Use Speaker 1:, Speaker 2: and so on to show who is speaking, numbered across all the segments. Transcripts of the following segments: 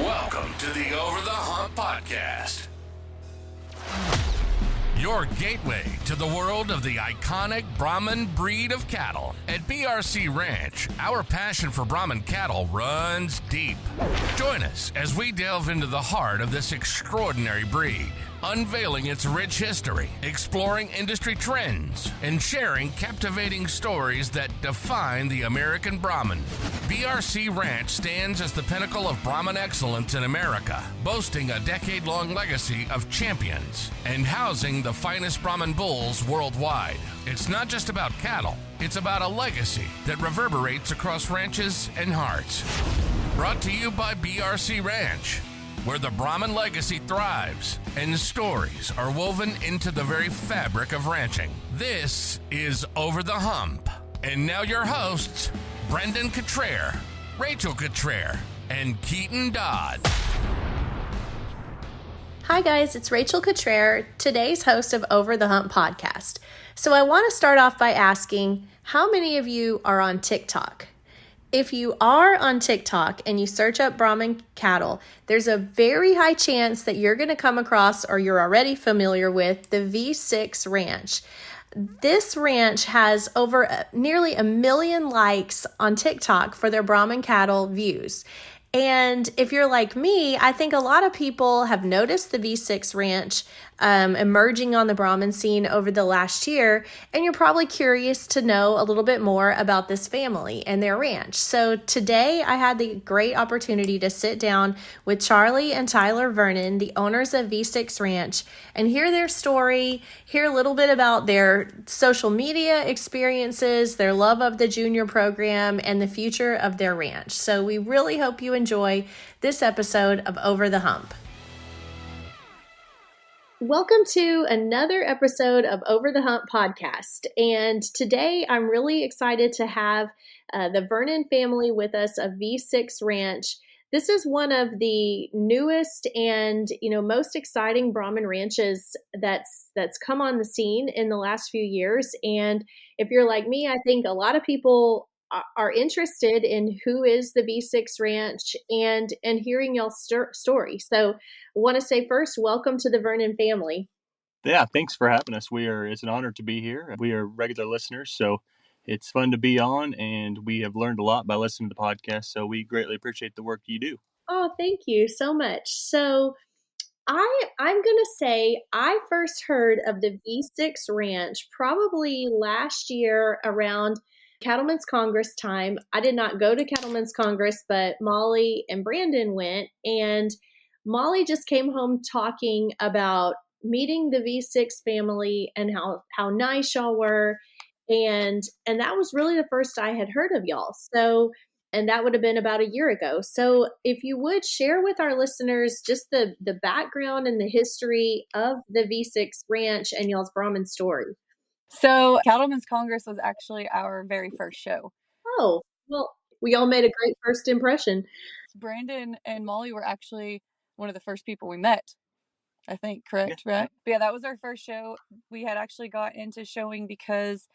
Speaker 1: Welcome to the Over the Hump Podcast. Your gateway to the world of the iconic Brahman breed of cattle. At BRC Ranch, our passion for Brahman cattle runs deep. Join us as we delve into the heart of this extraordinary breed, unveiling its rich history, exploring industry trends, and sharing captivating stories that define the American Brahman. BRC Ranch stands as the pinnacle of Brahman excellence in America, boasting a decade-long legacy of champions and housing the finest Brahman bulls worldwide. It's not just about cattle, it's about a legacy that reverberates across ranches and hearts. Brought to you by BRC Ranch, where the Brahman legacy thrives and stories are woven into the very fabric of ranching. This is Over the Hump. And now your hosts, Brendan Cottrell, Rachel Cottrell, and Keaton Dodd.
Speaker 2: Hi guys, it's Rachel Cottrell, today's host of Over the Hump podcast. So I want to start off by asking, how many of you are on TikTok? If you are on TikTok and you search up Brahman cattle, there's a very high chance that you're going to come across, or you're already familiar with, the V6 Ranch. This ranch has over nearly 1 million likes on TikTok for their Brahman cattle views. And if you're like me, I think a lot of people have noticed the V6 Ranch emerging on the Brahman scene over the last year, and you're probably curious to know a little bit more about this family and their ranch. So today I had the great opportunity to sit down with Charlie and Tyler Vernon, the owners of V6 Ranch, and hear their story, hear a little bit about their social media experiences, their love of the junior program, and the future of their ranch. So we really hope you enjoy this episode of Over the Hump. Welcome to another episode of Over the Hump podcast. And today I'm really excited to have the Vernon family with us of V6 Ranch. This is one of the newest and, most exciting Brahman ranches that's come on the scene in the last few years. And if you're like me, I think a lot of people are interested in who is the V6 Ranch and hearing y'all's story. So I want to say first, welcome to the Vernon family.
Speaker 3: Yeah, thanks for having us. It's an honor to be here. We are regular listeners, so it's fun to be on, and we have learned a lot by listening to the podcast, so we greatly appreciate the work you do.
Speaker 2: Oh, thank you so much. So I'm going to say I first heard of the V6 Ranch probably last year around Cattlemen's Congress time. I did not go to Cattlemen's Congress, but Molly and Brandon went, and Molly just came home talking about meeting the V6 family and how nice y'all were, and that was really the first I had heard of y'all. So, and that would have been about a year ago. So if you would share with our listeners just the background and the history of the V6 Ranch and y'all's Brahman story.
Speaker 4: So Cattlemen's Congress was actually our very first show.
Speaker 2: Oh, well, we all made a great first impression.
Speaker 4: Brandon and Molly were actually one of the first people we met, I think, correct? Yeah. Right? But yeah, that was our first show. We had actually got into showing because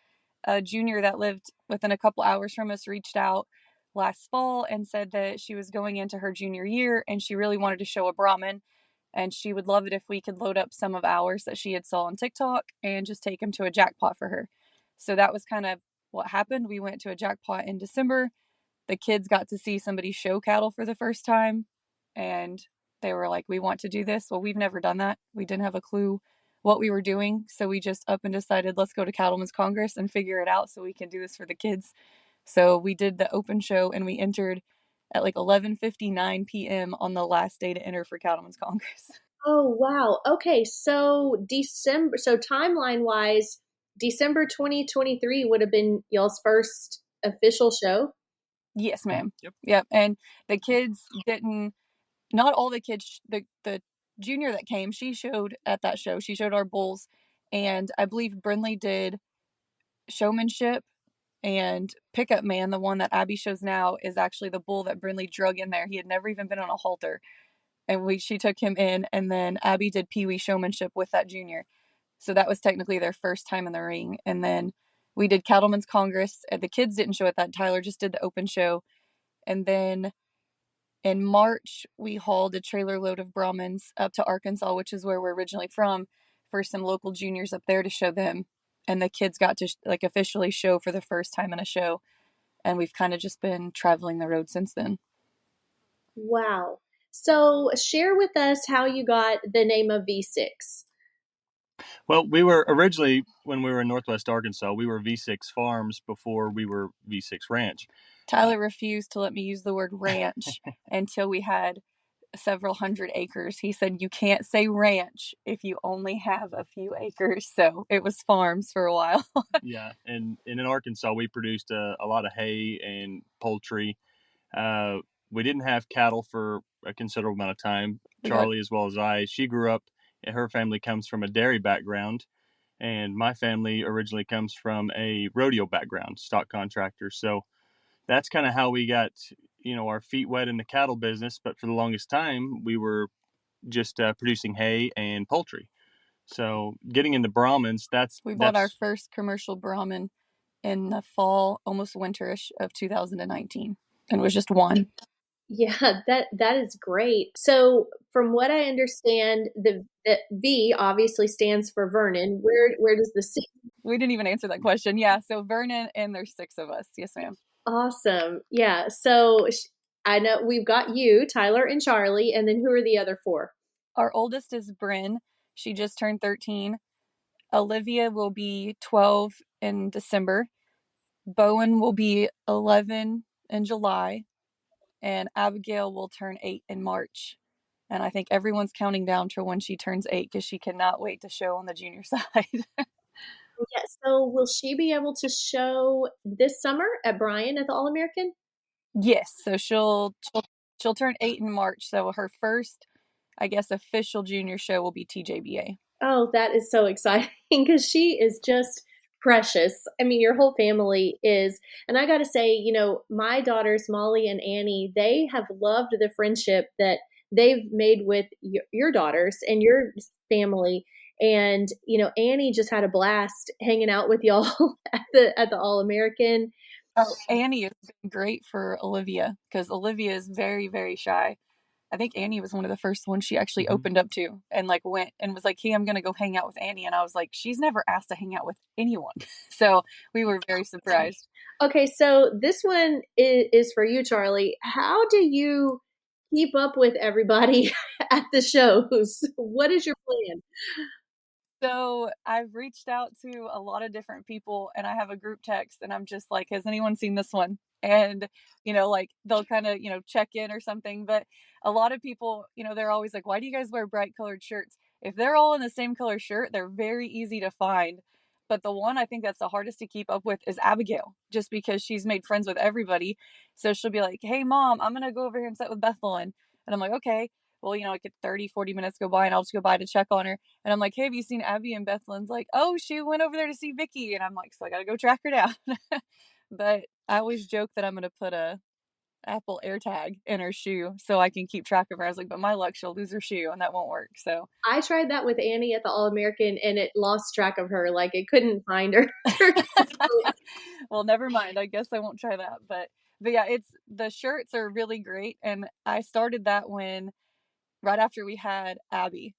Speaker 4: a junior that lived within a couple hours from us reached out last fall and said that she was going into her junior year and she really wanted to show a Brahman, and she would love it if we could load up some of ours that she had saw on TikTok and just take them to a jackpot for her. So that was kind of what happened. We went to a jackpot in December. The kids got to see somebody show cattle for the first time, and they were like, we want to do this. Well, we've never done that. We didn't have a clue what we were doing. So we just up and decided, let's go to Cattlemen's Congress and figure it out so we can do this for the kids. So we did the open show and we entered at like 11:59 p.m. on the last day to enter for Cattlemen's Congress.
Speaker 2: Oh, wow. Okay. So timeline wise, December 2023 would have been y'all's first official show?
Speaker 4: Yes, ma'am. Yep. And the kids not all the kids, the junior that came, she showed at that show. She showed our bulls. And I believe Brinley did showmanship, and Pickup Man, the one that Abby shows now, is actually the bull that Brinley drug in there. He had never even been on a halter. And she took him in, and then Abby did Pee Wee showmanship with that junior. So that was technically their first time in the ring. And then we did Cattlemen's Congress. The kids didn't show at that. Tyler just did the open show. And then In March, we hauled a trailer load of Brahmins up to Arkansas, which is where we're originally from, for some local juniors up there to show them. And the kids got to like officially show for the first time in a show. And we've kind of just been traveling the road since then.
Speaker 2: Wow. So share with us how you got the name of V6.
Speaker 3: Well, we were originally, when we were in Northwest Arkansas, we were V6 Farms before we were V6 Ranch.
Speaker 4: Tyler refused to let me use the word ranch until we had several hundred acres. He said, you can't say ranch if you only have a few acres. So it was farms for a while.
Speaker 3: Yeah. And in Arkansas, we produced a lot of hay and poultry. We didn't have cattle for a considerable amount of time. Charlie, as well as I, she grew up, and her family comes from a dairy background. And my family originally comes from a rodeo background, stock contractor. So that's kind of how we got, our feet wet in the cattle business. But for the longest time, we were just producing hay and poultry. So getting into Brahmins,
Speaker 4: we bought our first commercial Brahmin in the fall, almost winterish of 2019, and it was just one.
Speaker 2: Yeah, that is great. So, from what I understand, the V obviously stands for Vernon. Where does the C?
Speaker 4: We didn't even answer that question. Yeah, so Vernon, and there's 6 of us. Yes, ma'am.
Speaker 2: Awesome. Yeah. So I know we've got you, Tyler, and Charlie, and then who are the other 4?
Speaker 4: Our oldest is Bryn. She just turned 13. Olivia will be 12 in December. Bowen will be 11 in July. And Abigail will turn 8 in March. And I think everyone's counting down to when she turns 8 because she cannot wait to show on the junior side.
Speaker 2: Yeah. So will she be able to show this summer at Bryan at the All American?
Speaker 4: Yes. So she'll turn 8 in March. So her first, I guess, official junior show will be TJBA.
Speaker 2: Oh, that is so exciting because she is just precious. I mean, your whole family is. And I got to say, my daughters, Molly and Annie, they have loved the friendship that they've made with your daughters and your family. And, Annie just had a blast hanging out with y'all at the All American.
Speaker 4: Oh, Annie has been great for Olivia because Olivia is very, very shy. I think Annie was one of the first ones she actually opened up to and like went and was like, hey, I'm going to go hang out with Annie. And I was like, she's never asked to hang out with anyone. So we were very surprised.
Speaker 2: Okay. So this one is for you, Charlie. How do you keep up with everybody at the shows? What is your plan?
Speaker 4: So I've reached out to a lot of different people and I have a group text and I'm just like, has anyone seen this one? And, like they'll kind of, check in or something. But a lot of people, they're always like, why do you guys wear bright colored shirts? If they're all in the same color shirt, they're very easy to find. But the one I think that's the hardest to keep up with is Abigail, just because she's made friends with everybody. So she'll be like, hey, Mom, I'm going to go over here and sit with Bethelyn. And I'm like, okay. Well, like 30, 40 minutes go by and I'll just go by to check on her. And I'm like, hey, have you seen Abby? And Bethelyn's like, oh, she went over there to see Vicky. And I'm like, so I got to go track her down. But I always joke that I'm going to put a Apple AirTag in her shoe so I can keep track of her. I was like, but my luck, she'll lose her shoe and that won't work. So
Speaker 2: I tried that with Annie at the All American and it lost track of her. Like it couldn't find her.
Speaker 4: Well, never mind. I guess I won't try that. But yeah, the shirts are really great. And I started that right after we had Abby.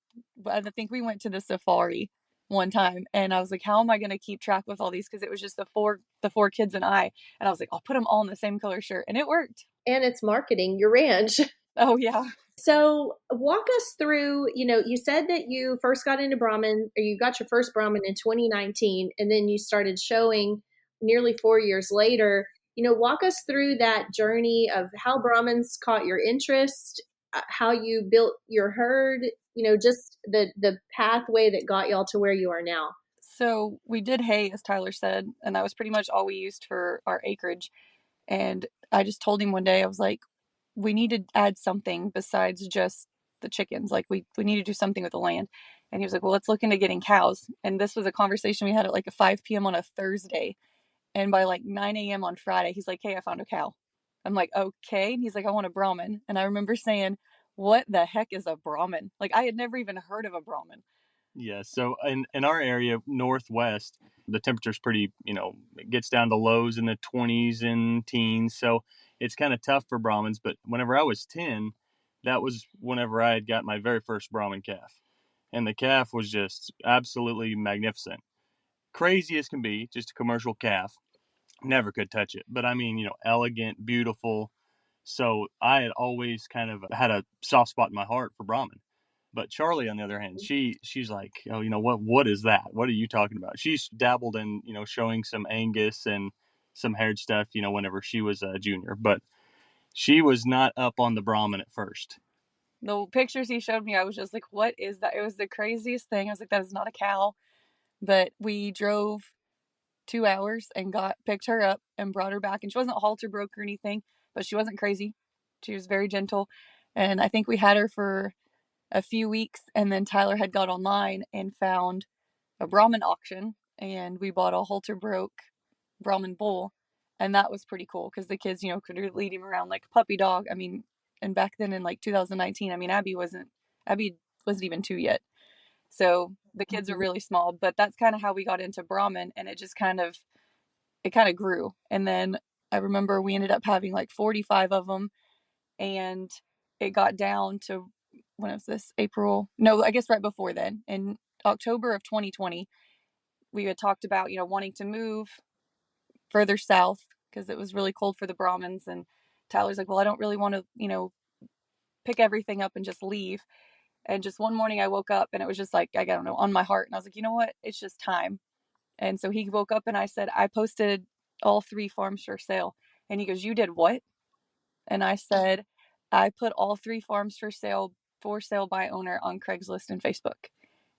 Speaker 4: I think we went to the safari one time and I was like, how am I going to keep track with all these? Because it was just the four kids and I was like, I'll put them all in the same color shirt. And it worked.
Speaker 2: And it's marketing your ranch.
Speaker 4: Oh, yeah.
Speaker 2: So walk us through, you said that you first got into Brahmin or you got your first Brahmin in 2019 and then you started showing nearly 4 years later. Walk us through that journey of how Brahmins caught your interest, how you built your herd, just the pathway that got y'all to where you are now.
Speaker 4: So we did hay, as Tyler said, and that was pretty much all we used for our acreage. And I just told him one day, I was like, we need to add something besides just the chickens. Like we need to do something with the land. And he was like, well, let's look into getting cows. And this was a conversation we had at like a 5 p.m. on a Thursday. And by like 9 a.m. on Friday, he's like, hey, I found a cow. I'm like, okay. And he's like, I want a Brahmin. And I remember saying, what the heck is a Brahmin? Like I had never even heard of a Brahmin.
Speaker 3: Yeah. So in our area, Northwest, the temperature's pretty, it gets down to lows in the 20s and teens. So it's kind of tough for Brahmins. But whenever I was 10, that was whenever I had got my very first Brahmin calf. And the calf was just absolutely magnificent. Crazy as can be, just a commercial calf. Never could touch it. But I mean, elegant, beautiful. So I had always kind of had a soft spot in my heart for Brahmin. But Charlie, on the other hand, she's like, oh, what is that? What are you talking about? She's dabbled in, showing some Angus and some haired stuff, whenever she was a junior. But she was not up on the Brahmin at first.
Speaker 4: The pictures he showed me, I was just like, what is that? It was the craziest thing. I was like, that is not a cow. But we drove 2 hours and picked her up and brought her back. And she wasn't halter broke or anything, but she wasn't crazy. She was very gentle. And I think we had her for a few weeks. And then Tyler had got online and found a Brahmin auction. And we bought a halter broke Brahmin bull. And that was pretty cool because the kids, could lead him around like a puppy dog. I mean, and back then in like 2019, I mean, Abby wasn't even 2 yet. So the kids are really small, but that's kind of how we got into Brahmin, and it kind of grew. And then I remember we ended up having like 45 of them, and it got down to, when was this? April? No, I guess right before then. In October of 2020, we had talked about, wanting to move further south because it was really cold for the Brahmins. And Tyler's like, well, I don't really want to, pick everything up and just leave. And just one morning I woke up and it was just like, I don't know, on my heart. And I was like, you know what? It's just time. And so he woke up and I said, I posted all 3 farms for sale. And he goes, you did what? And I said, I put all 3 farms for sale by owner on Craigslist and Facebook.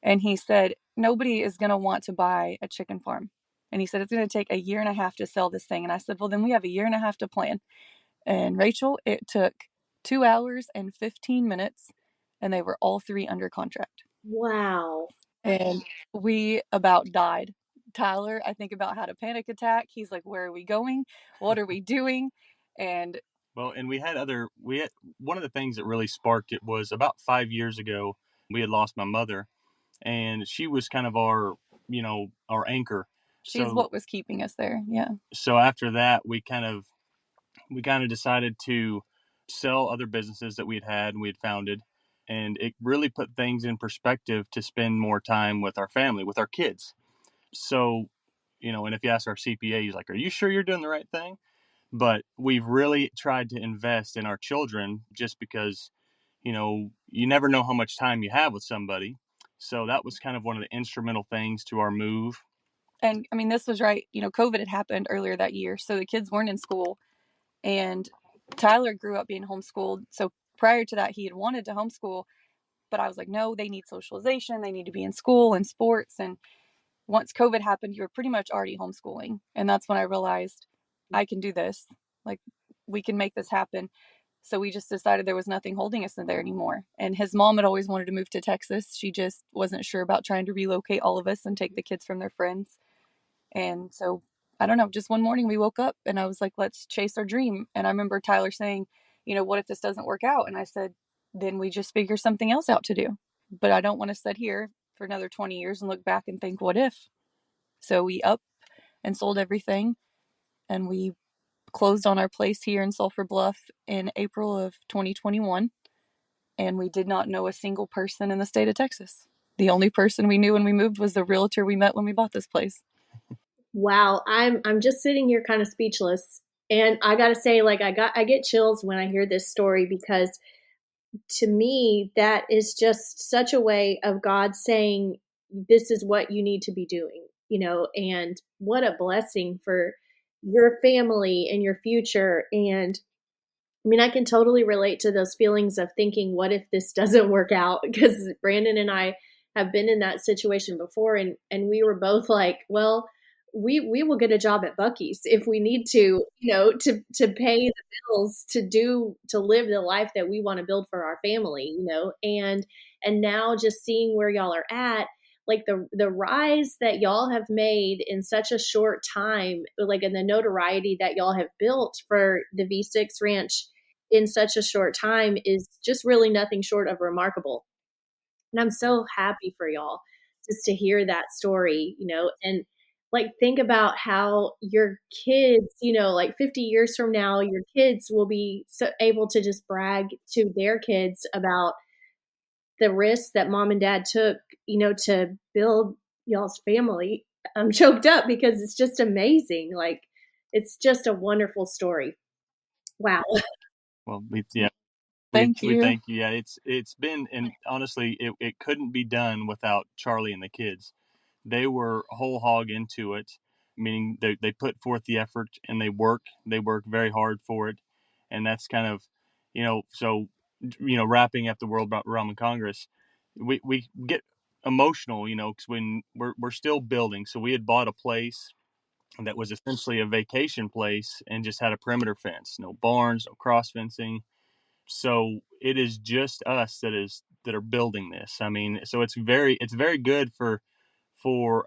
Speaker 4: And he said, nobody is going to want to buy a chicken farm. And he said, it's going to take 1.5 years to sell this thing. And I said, well, then we have 1.5 years to plan. And Rachel, it took 2 hours and 15 minutes, and they were all 3 under contract.
Speaker 2: Wow.
Speaker 4: And we about died. Tyler, I think, about had a panic attack. He's like, where are we going? What are we doing? And
Speaker 3: Well, and we had one of the things that really sparked it was about 5 years ago, we had lost my mother, and she was kind of our anchor.
Speaker 4: she's what was keeping us there. Yeah.
Speaker 3: So after that, we kind of decided to sell other businesses that we'd had and we'd founded, and it really put things in perspective to spend more time with our family, with our kids. So, and if you ask our CPA, he's like, are you sure you're doing the right thing? But we've really tried to invest in our children just because, you never know how much time you have with somebody. So that was kind of one of the instrumental things to our move.
Speaker 4: And I mean, this was right, COVID had happened earlier that year. So the kids weren't in school, and Tyler grew up being homeschooled. So prior to that, he had wanted to homeschool, but I was like, no, they need socialization. They need to be in school and sports. And once COVID happened, you were pretty much already homeschooling. And that's when I realized I can do this. Like, we can make this happen. So we just decided there was nothing holding us in there anymore. And his mom had always wanted to move to Texas. She just wasn't sure about trying to relocate all of us and take the kids from their friends. And so, I don't know, just one morning we woke up and I was like, let's chase our dream. And I remember Tyler saying, what if this doesn't work out? And I said, then we just figure something else out to do. But I don't want to sit here for another 20 years and look back and think, what if? So we up and sold everything, and we closed on our place here in Sulphur Bluff in April of 2021. And we did not know a single person in the state of Texas. The only person we knew when we moved was the realtor we met when we bought this place.
Speaker 2: Wow, I'm just sitting here kind of speechless. And I got to say, like, I get chills when I hear this story, because to me that is just such a way of God saying, this is what you need to be doing, and what a blessing for your family and your future. And I mean, I can totally relate to those feelings of thinking, what if this doesn't work out? Because Brandon and I have been in that situation before, and we were both like, well, we will get a job at Buc-ee's if we need to, to pay the bills, to live the life that we want to build for our family, and now just seeing where y'all are at, like the rise that y'all have made in such a short time, like in the notoriety that y'all have built for the V6 Ranch in such a short time, is just really nothing short of remarkable. And I'm so happy for y'all. just to hear that story, and like think about how your kids, like 50 years from now, your kids will be so able to just brag to their kids about the risks that mom and dad took, to build y'all's family. I'm choked up because it's just amazing. Like, it's just a wonderful story. Wow.
Speaker 3: Well,
Speaker 4: Thank
Speaker 3: we
Speaker 4: you.
Speaker 3: thank you. Yeah, it's been, and honestly, it couldn't be done without Charlie and the kids. They were whole hog into it, meaning they put forth the effort and they work very hard for it, and that's kind of, so wrapping up the World Ramen Congress, we get emotional, because when we're still building, so we had bought a place that was essentially a vacation place and just had a perimeter fence, no barns, no cross fencing. So it is just us that are building this. I mean, so it's very good for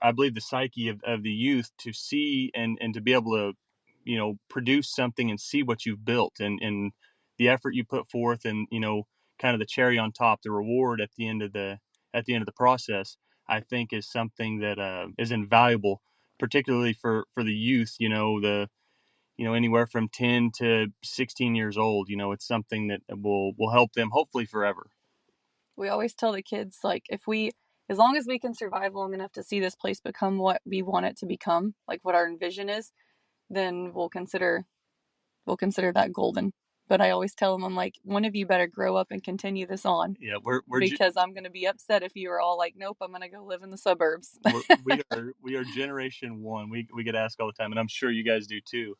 Speaker 3: I believe the psyche of the youth to see and to be able to produce something and see what you've built and the effort you put forth, and kind of the cherry on top, the reward at the end of the process, I think is something that is invaluable, particularly for the youth. The anywhere from 10 to 16 years old. It's something that will help them hopefully forever.
Speaker 4: We always tell the kids, like, as long as we can survive long enough to see this place become what we want it to become, like what our vision is, then we'll consider that golden. But I always tell them, I'm like, one of you better grow up and continue this on.
Speaker 3: Yeah,
Speaker 4: because I'm going to be upset if you are all like, nope, I'm going to go live in the suburbs.
Speaker 3: we are generation one. We get asked all the time, and I'm sure you guys do too.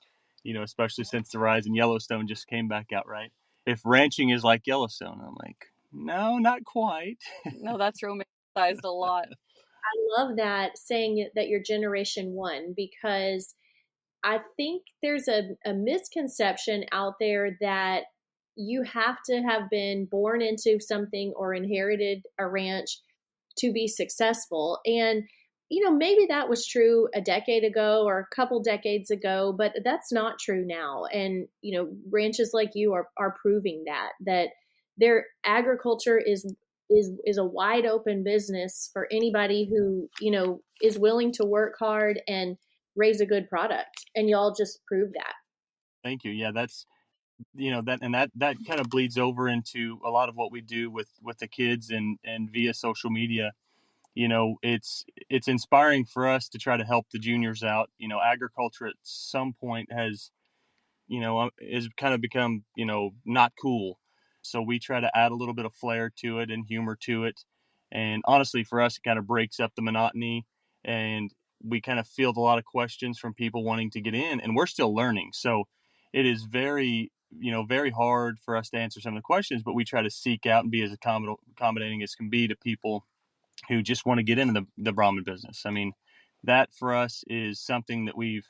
Speaker 3: Especially since the rise in Yellowstone just came back out, right? If ranching is like Yellowstone, I'm like, no, not quite.
Speaker 4: No, that's romanticized a lot.
Speaker 2: I love that, saying that you're generation one, because I think there's a misconception out there that you have to have been born into something or inherited a ranch to be successful. And, maybe that was true a decade ago or a couple decades ago, but that's not true now. And, ranches like you are proving that their agriculture is a wide open business for anybody who, is willing to work hard and raise a good product. And y'all just prove that.
Speaker 3: Thank you. Yeah, that's that kind of bleeds over into a lot of what we do with the kids and via social media. It's inspiring for us to try to help the juniors out. Agriculture at some point has is kind of become not cool, so we try to add a little bit of flair to it and humor to it, and honestly for us it kind of breaks up the monotony, and we kind of field a lot of questions from people wanting to get in, and we're still learning, so it is very very hard for us to answer some of the questions, but we try to seek out and be as accommodating as can be to people who just want to get into the Brahman business. I mean, that for us is something that we've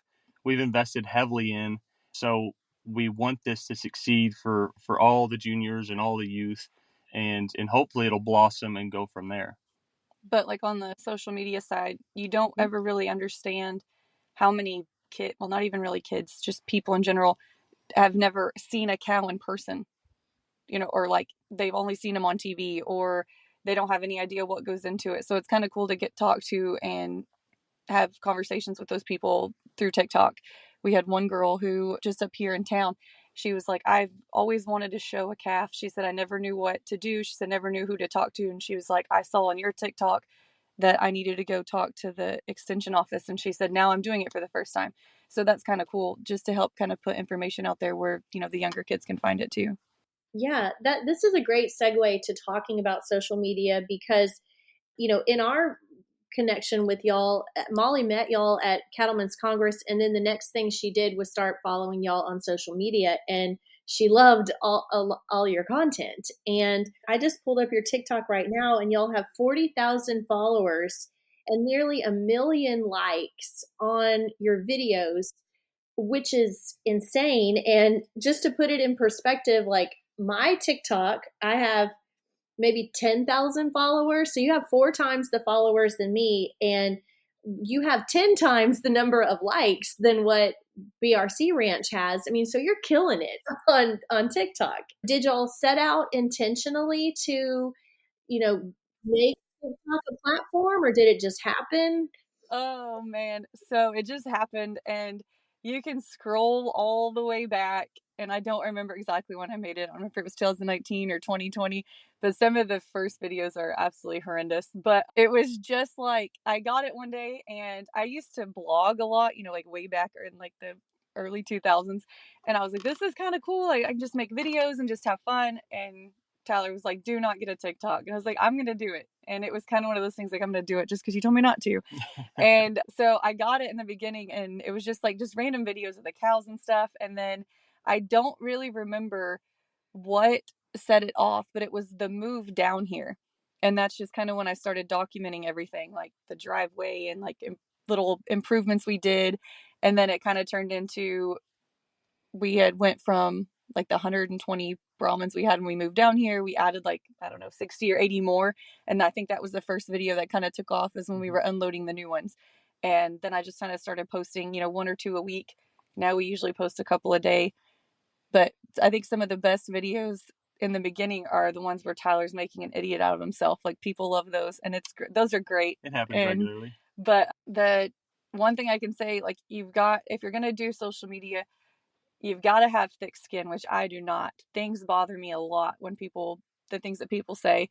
Speaker 3: invested heavily in. So we want this to succeed for all the juniors and all the youth, and hopefully it'll blossom and go from there.
Speaker 4: But like on the social media side, you don't ever really understand how many well, not even really kids, just people in general have never seen a cow in person, or like they've only seen them on TV, or they don't have any idea what goes into it. So it's kind of cool to get talked to and have conversations with those people through TikTok. We had one girl who just up here in town, she was like, I've always wanted to show a calf. She said, I never knew what to do. She said, never knew who to talk to. And she was like, I saw on your TikTok that I needed to go talk to the extension office. And she said, now I'm doing it for the first time. So that's kind of cool, just to help kind of put information out there where, the younger kids can find it too.
Speaker 2: Yeah, this is a great segue to talking about social media, because, in our connection with y'all, Molly met y'all at Cattlemen's Congress, and then the next thing she did was start following y'all on social media, and she loved all your content. And I just pulled up your TikTok right now, and y'all have 40,000 followers and nearly 1 million likes on your videos, which is insane. And just to put it in perspective, like my TikTok, I have maybe 10,000 followers. So you have 4 times the followers than me, and you have 10 times the number of likes than what BRC Ranch has. I mean, so you're killing it on TikTok. Did y'all set out intentionally to, make TikTok a platform, or did it just happen?
Speaker 4: Oh man. So it just happened, and you can scroll all the way back, and I don't remember exactly when I made it. I don't know if it was 2019 or 2020, but some of the first videos are absolutely horrendous. But it was just like I got it one day, and I used to blog a lot, like way back in like the early 2000s, and I was like, this is kind of cool. I can just make videos and just have fun. And Tyler was like, do not get a TikTok. And I was like, I'm going to do it. And it was kind of one of those things like, I'm going to do it just because you told me not to. And so I got it in the beginning, and it was just like just random videos of the cows and stuff. And then I don't really remember what set it off, but it was the move down here. And that's just kind of when I started documenting everything, like the driveway and like little improvements we did. And then it kind of turned into, we had went from like the 120 Brahmins we had when we moved down here, we added like, I don't know, 60 or 80 more. And I think that was the first video that kind of took off, is when we were unloading the new ones. And then I just kind of started posting, one or two a week. Now we usually post a couple a day. But I think some of the best videos in the beginning are the ones where Tyler's making an idiot out of himself. Like, people love those, and those are great.
Speaker 3: It happens regularly.
Speaker 4: But the one thing I can say, like, if you're going to do social media, you've got to have thick skin, which I do not. Things bother me a lot when the things that people say.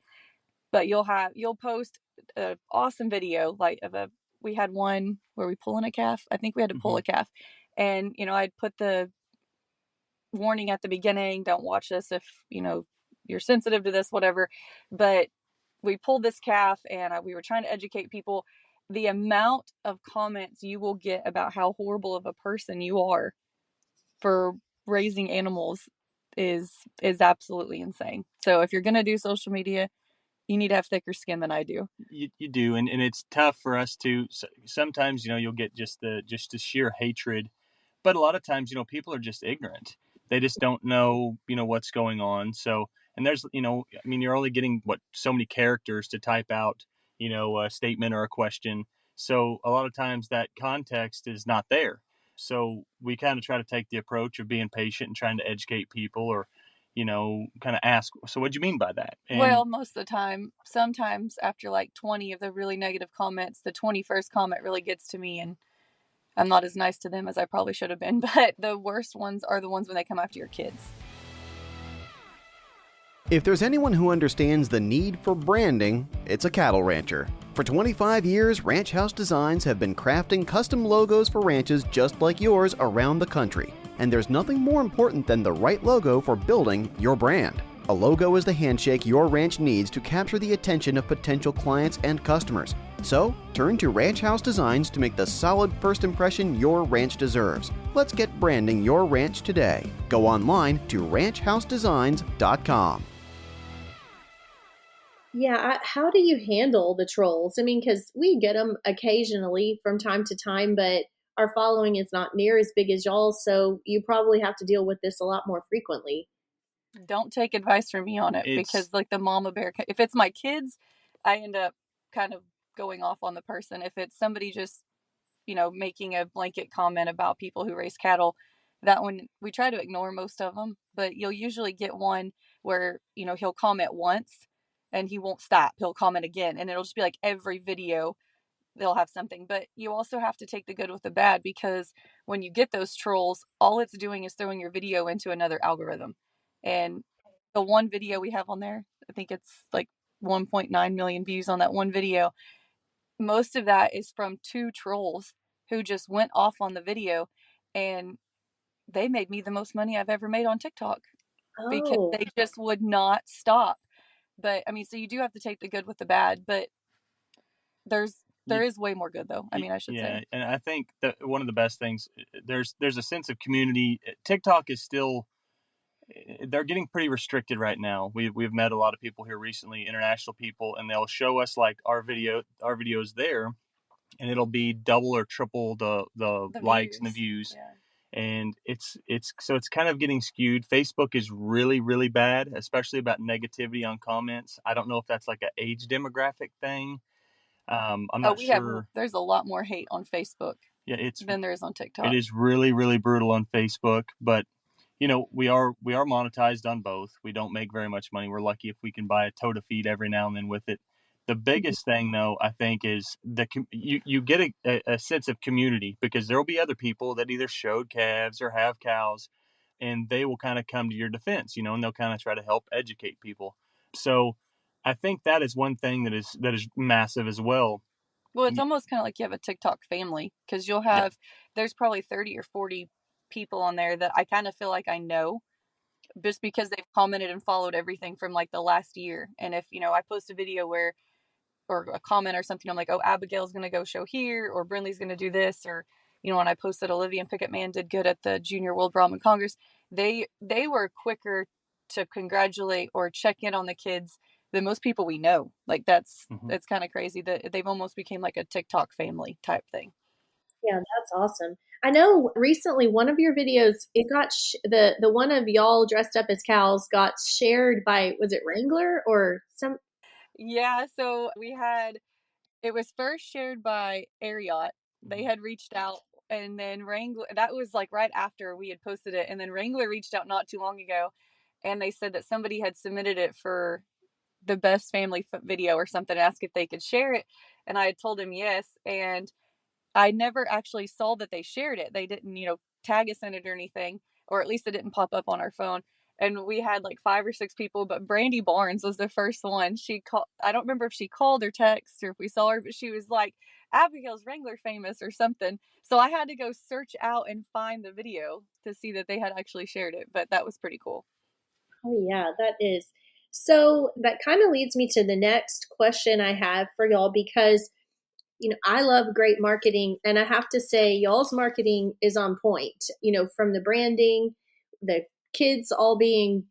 Speaker 4: But you'll post an awesome video, like we had one where we pulling a calf. I think we had to pull a calf, and I'd put the warning at the beginning, don't watch this if you're sensitive to this, whatever. But we pulled this calf, and we were trying to educate people. The amount of comments you will get about how horrible of a person you are for raising animals is absolutely insane. So if you're going to do social media, you need to have thicker skin than I do.
Speaker 3: You do, and it's tough for us to sometimes, you'll get just the sheer hatred, but a lot of times, people are just ignorant. They just don't know, what's going on. So, and there's, you're only getting so many characters to type out, a statement or a question. So a lot of times that context is not there. So we kind of try to take the approach of being patient and trying to educate people, or kind of ask, so what do you mean by that? And
Speaker 4: well, most of the time, sometimes after like 20 of the really negative comments, the 21st comment really gets to me, and I'm not as nice to them as I probably should have been. But the worst ones are the ones when they come after your kids.
Speaker 5: If there's anyone who understands the need for branding, it's a cattle rancher. For 25 years, Ranch House Designs have been crafting custom logos for ranches just like yours around the country. And there's nothing more important than the right logo for building your brand. A logo is the handshake your ranch needs to capture the attention of potential clients and customers. So, turn to Ranch House Designs to make the solid first impression your ranch deserves. Let's get branding your ranch today. Go online to ranchhousedesigns.com.
Speaker 2: Yeah, how do you handle the trolls? I mean, because we get them occasionally from time to time, but our following is not near as big as y'all's, so you probably have to deal with this a lot more frequently.
Speaker 4: Don't take advice from me on it, because like the mama bear, if it's my kids, I end up kind of going off on the person. If it's somebody just, making a blanket comment about people who raise cattle, that one we try to ignore most of them. But you'll usually get one where, he'll comment once and he won't stop. He'll comment again, and it'll just be like every video they'll have something. But you also have to take the good with the bad, because when you get those trolls, all it's doing is throwing your video into another algorithm. And the one video we have on there, I think it's like 1.9 million views on that one video. Most of that is from 2 trolls who just went off on the video, and they made me the most money I've ever made on TikTok because they just would not stop. But I mean, so you do have to take the good with the bad, but there is way more good though. I mean, I should say.
Speaker 3: Yeah, and I think that one of the best things, there's a sense of community. TikTok is still, they're getting pretty restricted right now. We've met a lot of people here recently, international people, and they'll show us like our videos there, and it'll be double or triple the likes and the views.
Speaker 4: Yeah.
Speaker 3: And it's kind of getting skewed. Facebook is really, really bad, especially about negativity on comments. I don't know if that's like an age demographic thing. I'm not sure.
Speaker 4: There's a lot more hate on Facebook than there is on TikTok.
Speaker 3: It is really, really brutal on Facebook, but we are monetized on both. We don't make very much money. We're lucky if we can buy a tote of feed every now and then with it. The biggest thing, though, I think, is you get a sense of community, because there will be other people that either showed calves or have cows, and they will kind of come to your defense, and they'll kind of try to help educate people. So I think that is one thing that is massive as well.
Speaker 4: Well, it's almost kind of like you have a TikTok family, because you'll
Speaker 3: Yeah.
Speaker 4: have, there's probably 30 or 40 people on there that I kind of feel like I know, just because they've commented and followed everything from like the last year. And if, I post a video where, or a comment or something, I'm like, oh, Abigail's going to go show here, or Brinley's going to do this, or, when I posted Olivia and Picket Man did good at the Junior World Brahman Congress, they were quicker to congratulate or check in on the kids than most people we know. Like that's kind of crazy that they've almost became like a TikTok family type thing.
Speaker 2: Yeah, that's awesome. I know recently one of your videos, it got the one of y'all dressed up as cows got shared by, was it Wrangler or some?
Speaker 4: Yeah, so it was first shared by Ariat. They had reached out, and then Wrangler, that was like right after we had posted it, and then Wrangler reached out not too long ago, and they said that somebody had submitted it for the best family video or something, asked if they could share it, and I had told him yes, and I never actually saw that they shared it. They didn't, tag us in it or anything, or at least it didn't pop up on our phone. And we had like 5 or 6 people, but Brandy Barnes was the first one. She called. I don't remember if she called or texted or if we saw her, but she was like, Abigail's Wrangler famous or something. So I had to go search out and find the video to see that they had actually shared it. But that was pretty cool.
Speaker 2: Oh yeah, that is. So that kind of leads me to the next question I have for y'all, because I love great marketing, and I have to say y'all's marketing is on point. From the branding, the kids all being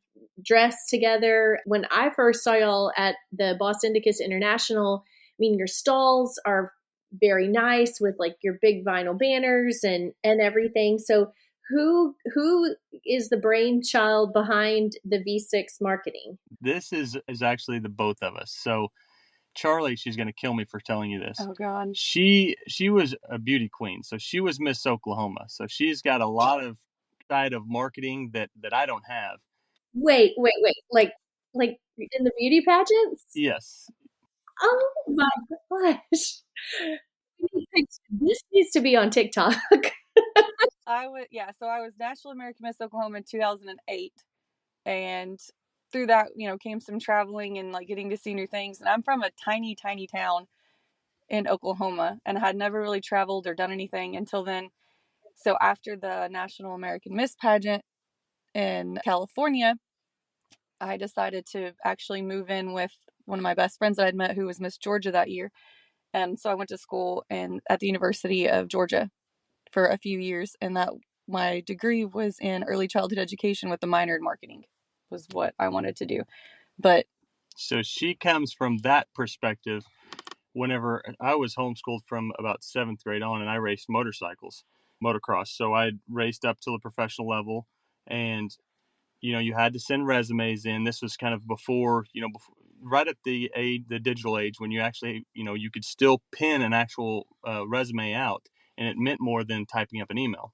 Speaker 2: dressed together. When I first saw y'all at the Boston Indicus International, I mean, your stalls are very nice with like your big vinyl banners and everything. So who is the brainchild behind the V6 marketing?
Speaker 3: This is actually the both of us. So Charlie, she's going to kill me for telling you this.
Speaker 4: Oh God.
Speaker 3: She was a beauty queen. So she was Miss Oklahoma. So she's got a lot of side of marketing that I don't have.
Speaker 2: Wait. Like in the beauty pageants?
Speaker 3: Yes.
Speaker 2: Oh my gosh. This needs to be on TikTok.
Speaker 4: So I was National American Miss Oklahoma in 2008, and through that, came some traveling and like getting to see new things. And I'm from a tiny, tiny town in Oklahoma, and I had never really traveled or done anything until then. So after the National American Miss pageant in California, I decided to actually move in with one of my best friends that I'd met, who was Miss Georgia that year. And so I went to school at the University of Georgia for a few years, and that my degree was in early childhood education with a minor in marketing, was what I wanted to do. But
Speaker 3: so she comes from that perspective. Whenever I was homeschooled from about 7th grade on, and I raced motorcycles, motocross. So I raced up to the professional level, and you had to send resumes in. This was kind of before, right at the digital age, when you actually, you could still pin an actual resume out, and it meant more than typing up an email.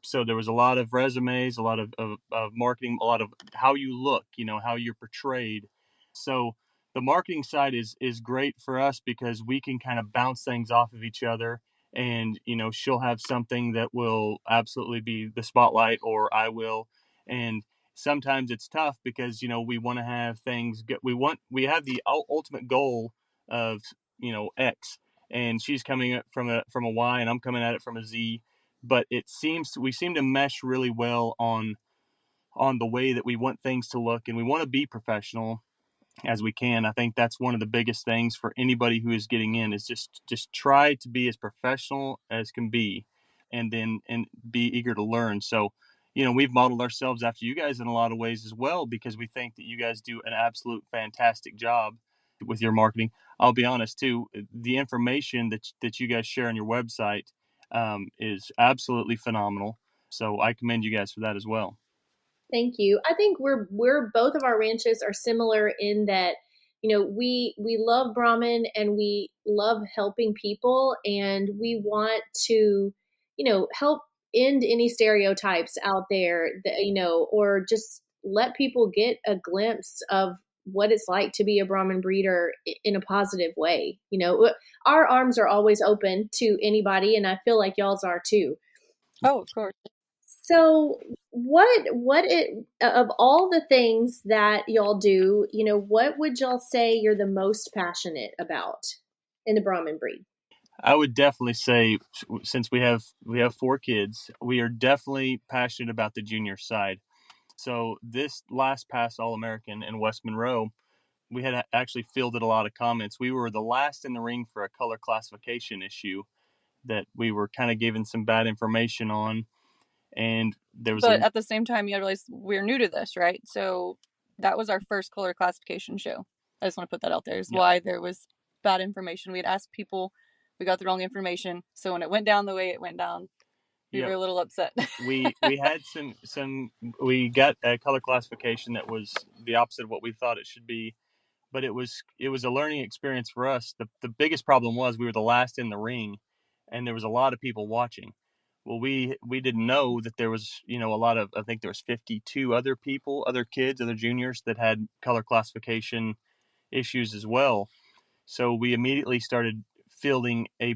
Speaker 3: So there was a lot of resumes, a lot of marketing, a lot of how you look, how you're portrayed. So the marketing side is great for us, because we can kind of bounce things off of each other, and she'll have something that will absolutely be the spotlight, or I will. And sometimes it's tough, because we want to have things we have the ultimate goal of X, and she's coming from a Y, and I'm coming at it from a Z. But we seem to mesh really well on the way that we want things to look, and we want to be professional as we can. I think that's one of the biggest things for anybody who is getting in, is just try to be as professional as can be, and be eager to learn. So we've modeled ourselves after you guys in a lot of ways as well, because we think that you guys do an absolute fantastic job with your marketing. I'll be honest too, the information that you guys share on your website is absolutely phenomenal. So I commend you guys for that as well.
Speaker 2: Thank you. I think we're both of our ranches are similar in that, we love Brahman and we love helping people, and we want to, help end any stereotypes out there that, or just let people get a glimpse of what it's like to be a Brahmin breeder in a positive way. Our arms are always open to anybody, and I feel like y'all's are too.
Speaker 4: Oh, of course.
Speaker 2: So what it of all the things that y'all do, what would y'all say you're the most passionate about in the Brahmin breed?
Speaker 3: I would definitely say, since we have 4 kids, we are definitely passionate about the junior side. So this last past All American in West Monroe, we had actually fielded a lot of comments. We were the last in the ring for a color classification issue that we were kind of given some bad information on, and there was
Speaker 4: But at the same time, you gotta realize we're new to this, right? So that was our first color classification show. I just want to put that out there. Is why there was bad information. We had asked people, we got the wrong information. So when it went down the way it went down, we were a little upset.
Speaker 3: we had we got a color classification that was the opposite of what we thought it should be, but it was a learning experience for us. The biggest problem was we were the last in the ring, and there was a lot of people watching. Well, we didn't know that there was, a lot of, I think there was 52 other people, other kids, other juniors that had color classification issues as well. So we immediately started fielding a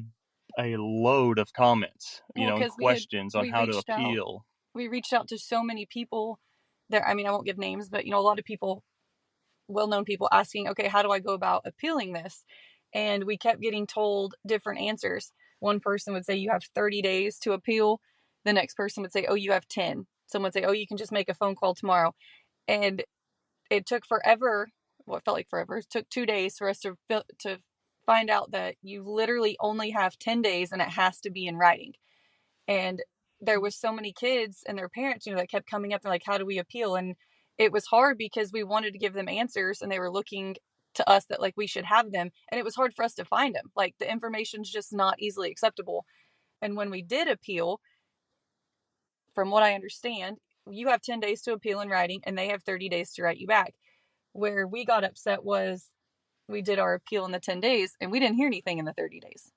Speaker 3: load of comments, and questions on how to appeal.
Speaker 4: We reached out to so many people there. I mean, I won't give names, but a lot of people, well-known people, asking, okay, how do I go about appealing this? And we kept getting told different answers. One person would say you have 30 days to appeal. The next person would say, oh, you have 10. Someone would say, oh, you can just make a phone call tomorrow. And it took forever. Well, it felt like forever. It took 2 days for us to find out that you literally only have 10 days and it has to be in writing. And there was so many kids and their parents, that kept coming up and like, how do we appeal? And it was hard because we wanted to give them answers and they were looking to us that like we should have them. And it was hard for us to find them. Like the information's just not easily acceptable. And when we did appeal, from what I understand, you have 10 days to appeal in writing and they have 30 days to write you back. Where we got upset was we did our appeal in the 10 days and we didn't hear anything in the 30 days.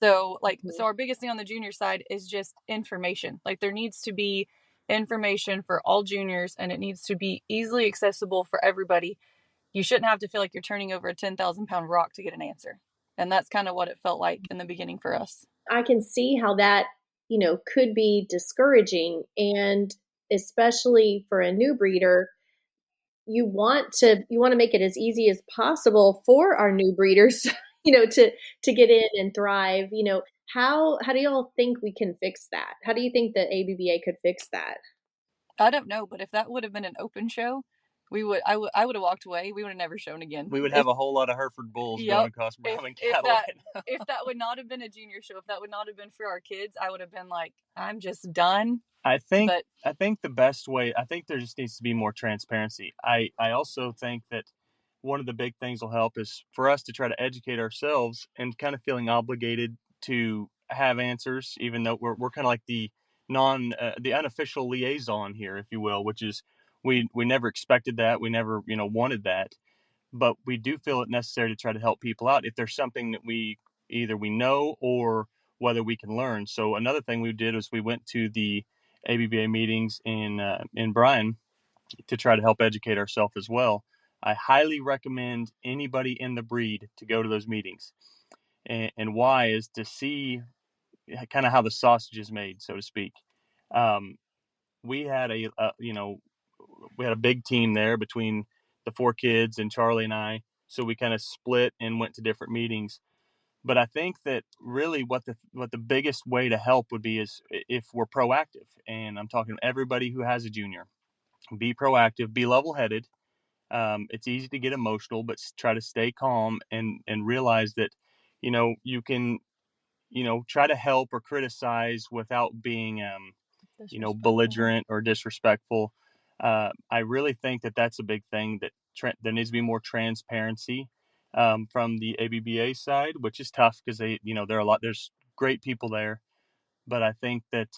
Speaker 4: So our biggest thing on the junior side is just information. Like there needs to be information for all juniors and it needs to be easily accessible for everybody. You shouldn't have to feel like you're turning over a 10,000 pound rock to get an answer. And that's kind of what it felt like in the beginning for us.
Speaker 2: I can see how that, could be discouraging. And especially for a new breeder, you want to make it as easy as possible for our new breeders, to get in and thrive. How do y'all think we can fix that? How do you think the ABBA could fix that?
Speaker 4: I don't know, but if that would have been an open show, I would have walked away. We would have never shown again.
Speaker 3: We would have a whole lot of Hereford bulls going across Brahmin cattle.
Speaker 4: If that would not have been a junior show, if that would not have been for our kids, I would have been like, I'm just done.
Speaker 3: I think the best way, I think there just needs to be more transparency. I also think that one of the big things will help is for us to try to educate ourselves and kind of feeling obligated to have answers, even though we're kind of like the unofficial liaison here, if you will, which is we never expected that. We never, wanted that, but we do feel it necessary to try to help people out if there's something that we know or whether we can learn. So another thing we did was we went to the ABBA meetings in Bryan to try to help educate ourselves as well. I highly recommend anybody in the breed to go to those meetings. And why is to see kind of how the sausage is made, so to speak. We had we had a big team there between the 4 kids and Charlie and I. So we kind of split and went to different meetings. But I think that really what the biggest way to help would be is if we're proactive. And I'm talking to everybody who has a junior. Be proactive, be level-headed. It's easy to get emotional, but try to stay calm and realize that, you can, try to help or criticize without being, belligerent or disrespectful. I really think that that's a big thing, that there needs to be more transparency from the ABBA side, which is tough because there's great people there, but I think that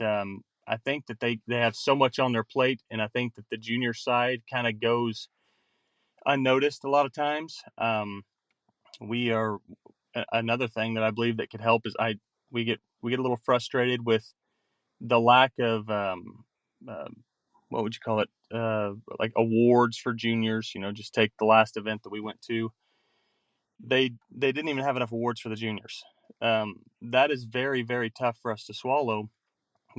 Speaker 3: they have so much on their plate, and I think that the junior side kind of goes unnoticed a lot of times. We are another thing that I believe that could help is we get a little frustrated with the lack of what would you call it? Like awards for juniors. Just take the last event that we went to. They didn't even have enough awards for the juniors. That is very, very tough for us to swallow,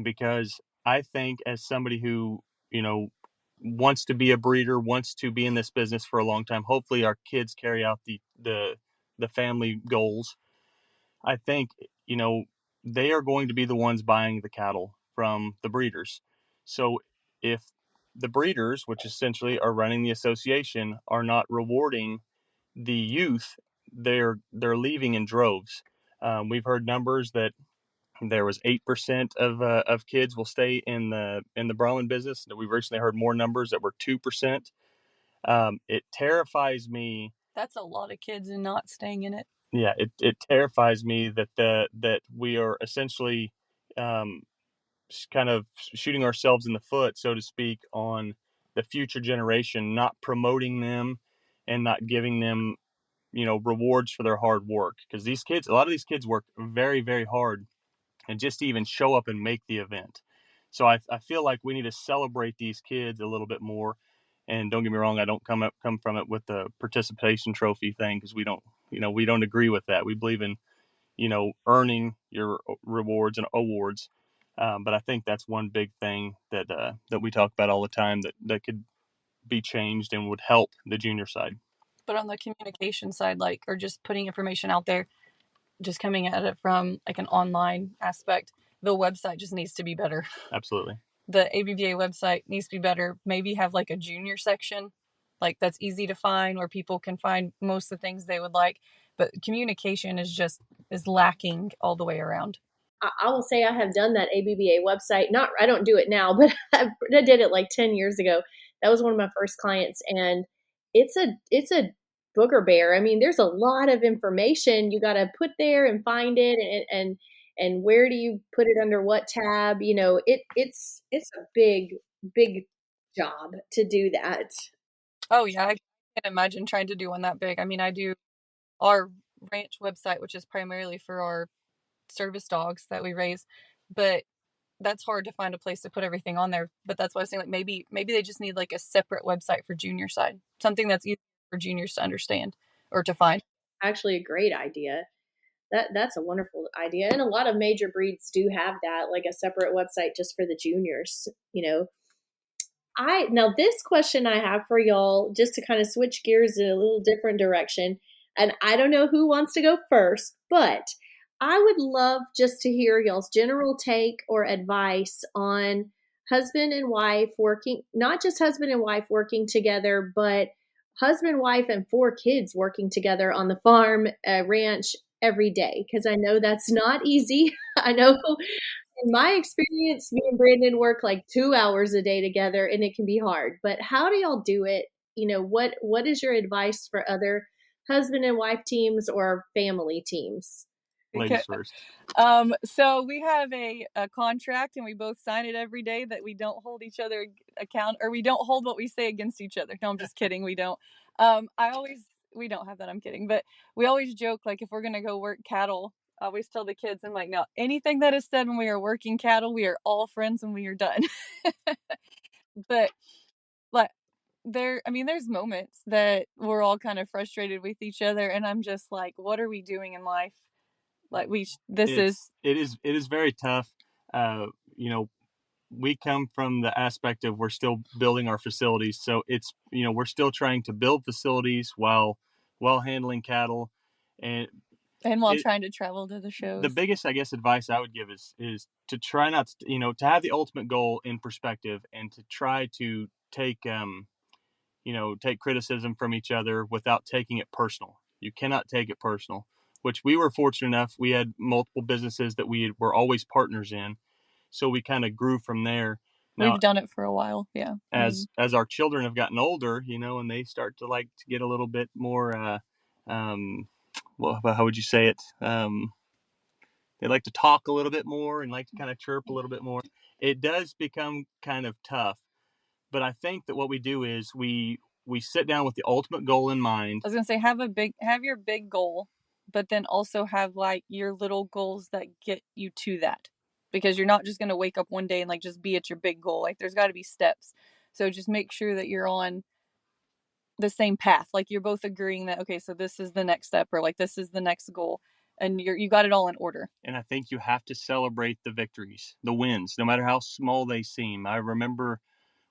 Speaker 3: because I think, as somebody who, wants to be a breeder, wants to be in this business for a long time, hopefully our kids carry out the family goals. I think, they are going to be the ones buying the cattle from the breeders. So if the breeders, which essentially are running the association, are not rewarding the youth, they're leaving in droves. We've heard numbers that there was 8% of kids will stay in the Brahman business. We've recently heard more numbers that were 2%. It terrifies me.
Speaker 4: That's a lot of kids and not staying in it.
Speaker 3: Yeah, it terrifies me that we are essentially um, kind of shooting ourselves in the foot, so to speak, on the future generation, not promoting them and not giving them rewards for their hard work, because a lot of these kids work very, very hard, and just to even show up and make the event. So I feel like we need to celebrate these kids a little bit more. And don't get me wrong, I don't come from it with the participation trophy thing, because we don't agree with that. We believe in earning your rewards and awards. But I think that's one big thing that we talk about all the time, that could be changed and would help the junior side.
Speaker 4: But on the communication side, or just putting information out there, just coming at it from an online aspect, the website just needs to be better.
Speaker 3: Absolutely.
Speaker 4: The ABBA website needs to be better. Maybe have a junior section, that's easy to find, where people can find most of the things they would like. But communication is lacking all the way around.
Speaker 2: I will say I have done that ABBA website. I don't do it now, but I did it 10 years ago. That was one of my first clients, and it's a booger bear. I mean, there's a lot of information you got to put there and find it, and where do you put it under what tab? It's a big job to do that.
Speaker 4: Oh yeah, I can't imagine trying to do one that big. I mean, I do our ranch website, which is primarily for our service dogs that we raise, but that's hard to find a place to put everything on there. But that's why I was saying, maybe they just need a separate website for junior side, something that's easy for juniors to understand or to find.
Speaker 2: Actually, a great idea. That's a wonderful idea, and a lot of major breeds do have that, a separate website just for the juniors. Now this question I have for y'all, just to kind of switch gears in a little different direction, and I don't know who wants to go first, but I would love just to hear y'all's general take or advice on husband and wife working, not just husband and wife working together, but husband, wife, and 4 kids working together on the farm, ranch every day. Because I know that's not easy. I know in my experience, me and Brandon work 2 hours a day together, and it can be hard. But how do y'all do it? What is your advice for other husband and wife teams or family teams?
Speaker 3: Ladies first.
Speaker 4: So we have a contract, and we both sign it every day, that we don't hold each other account, or we don't hold what we say against each other. No, I'm just kidding. We don't. We don't have that. I'm kidding. But we always joke, if we're going to go work cattle, I always tell the kids, I'm like, no, anything that is said when we are working cattle, we are all friends when we are done. But there's moments that we're all kind of frustrated with each other, and I'm just like, what are we doing in life? It
Speaker 3: is very tough. We come from the aspect of, we're still building our facilities, so it's we're still trying to build facilities while handling cattle, and
Speaker 4: while trying to travel to the shows.
Speaker 3: The biggest, I guess, advice I would give is to try not to, to have the ultimate goal in perspective, and to try to take take criticism from each other without taking it personal. You cannot take it personal, which we were fortunate enough. We had multiple businesses that we were always partners in, so we kind of grew from there.
Speaker 4: Now, we've done it for a while. Yeah.
Speaker 3: As our children have gotten older, and they start to get a little bit more, well, how would you say it? They like to talk a little bit more and like to kind of chirp a little bit more. It does become kind of tough. But I think that what we do is we sit down with the ultimate goal in mind.
Speaker 4: I was going to say, have your big goal, but then also have your little goals that get you to that. because you're not just going to wake up one day and like just be at your big goal. Like there's got to be steps. So just make sure that you're on the same path. Like you're both agreeing that, okay, so this is the next step, or like this is the next goal, and you got it all in order.
Speaker 3: And I think you have to celebrate the victories, the wins, no matter how small they seem. I remember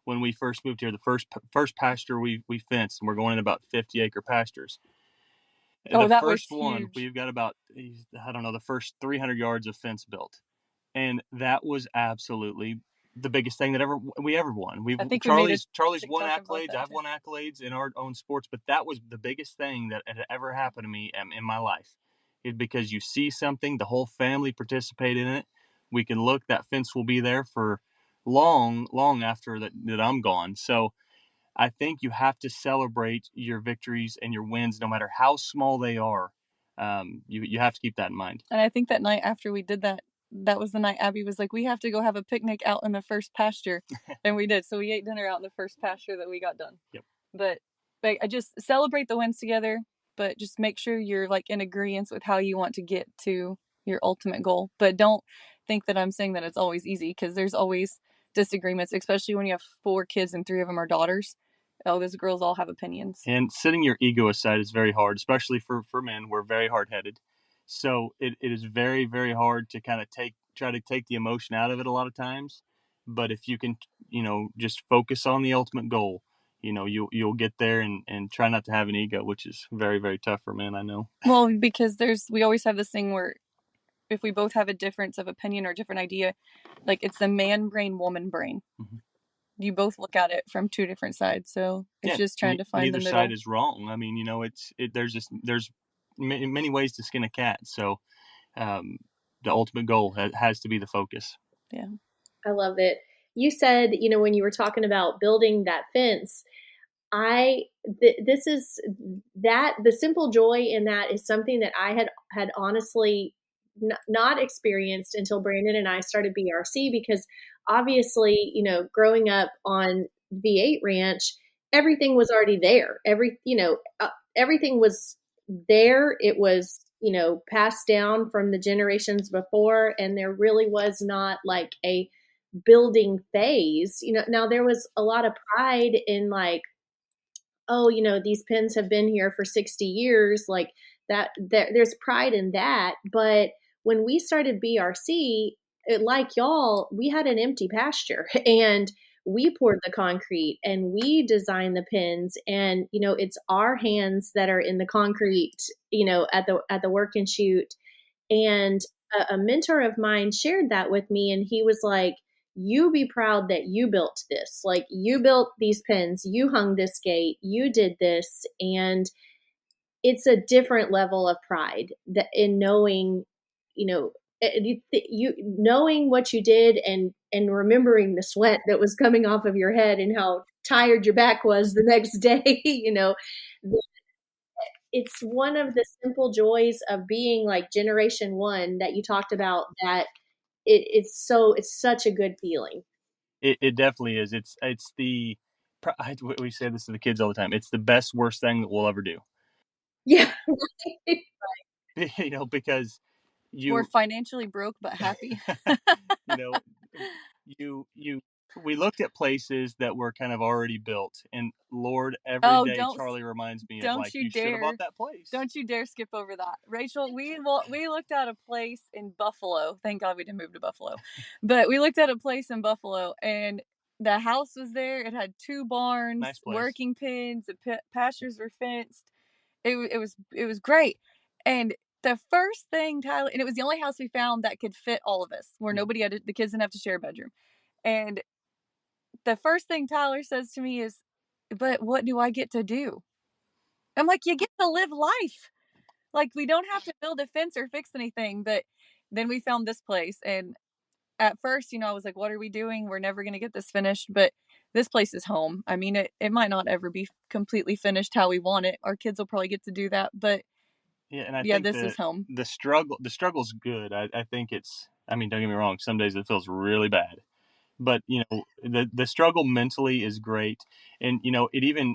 Speaker 3: when we first moved here, the first pasture we fenced, and we're going in about 50-acre pastures.
Speaker 4: Oh,
Speaker 3: The
Speaker 4: that was
Speaker 3: first one,
Speaker 4: huge.
Speaker 3: we've got about, I don't know, the first 300 yards of fence built. And that was absolutely the biggest thing that we ever won.
Speaker 4: I think Charlie's
Speaker 3: won accolades. I've won accolades in our own sports, but that was the biggest thing that had ever happened to me in my life. It's because you see something, the whole family participated in it. We can look, that fence will be there for long, long after that I'm gone. So I think you have to celebrate your victories and your wins, no matter how small they are. You have to keep that in mind.
Speaker 4: And I think that night after we did that, that was the night Abby was like, we have to go have a picnic out in the first pasture. And we did. So we ate dinner out in the first pasture that we got done.
Speaker 3: Yep.
Speaker 4: But I just celebrate the wins together, but just make sure you're like in agreement with how you want to get to your ultimate goal. But don't think that I'm saying that it's always easy, because there's always disagreements, especially when you have 4 kids and 3 of them are daughters. Oh, those girls all have opinions.
Speaker 3: And setting your ego aside is very hard, especially for men. We're very hard-headed. So it is very, very hard to kind of try to take the emotion out of it a lot of times. But if you can, just focus on the ultimate goal, you'll get there, and try not to have an ego, which is very, very tough for men, I know.
Speaker 4: Well, because we always have this thing where if we both have a difference of opinion or a different idea, like it's the man brain, woman brain. Mm-hmm. You both look at it from 2 different sides, so it's just trying to find the middle.
Speaker 3: Neither side is wrong. I mean, there's many ways to skin a cat. So the ultimate goal has to be the focus.
Speaker 4: Yeah,
Speaker 2: I love it. You said, when you were talking about building that fence, this is that the simple joy in that is something that I had honestly not experienced until Brandon and I started BRC, because obviously, growing up on V8 Ranch, everything was already there. Everything was there. It was, passed down from the generations before, and there really was not like a building phase. Now there was a lot of pride in like, oh, these pens have been here for 60 years, like that, there's pride in that. But when we started BRC, like y'all, we had an empty pasture and we poured the concrete and we designed the pens, and it's our hands that are in the concrete, at the work and shoot. And a mentor of mine shared that with me, and he was like, you be proud that you built this. Like, you built these pens, you hung this gate, you did this. And it's a different level of pride that in knowing, you knowing what you did, and remembering the sweat that was coming off of your head and how tired your back was the next day. It's one of the simple joys of being like generation 1 that you talked about, that it's such a good feeling.
Speaker 3: It definitely is. We say this to the kids all the time. It's the best, worst thing that we'll ever do.
Speaker 2: Yeah.
Speaker 3: Right. Because
Speaker 4: we're financially broke but happy.
Speaker 3: We looked at places that were kind of already built, and Lord, every day Charlie reminds me of like, you should have bought that place.
Speaker 4: Don't you dare skip over that, Rachel. We looked at a place in Buffalo. Thank God we didn't move to Buffalo, but we looked at a place in Buffalo, and the house was there. It had 2 barns, nice working pens. The pastures were fenced. It was great, and the first thing Tyler, and it was the only house we found that could fit all of us, where nobody had the kids didn't have to share a bedroom. And the first thing Tyler says to me is, but what do I get to do? I'm like, you get to live life. Like, we don't have to build a fence or fix anything. But then we found this place. And at first, I was like, what are we doing? We're never going to get this finished. But this place is home. I mean, it might not ever be completely finished how we want it. Our kids will probably get to do that. But
Speaker 3: I think
Speaker 4: this is home.
Speaker 3: The struggle's good. I think don't get me wrong. Some days it feels really bad. But, the struggle mentally is great. And, it even,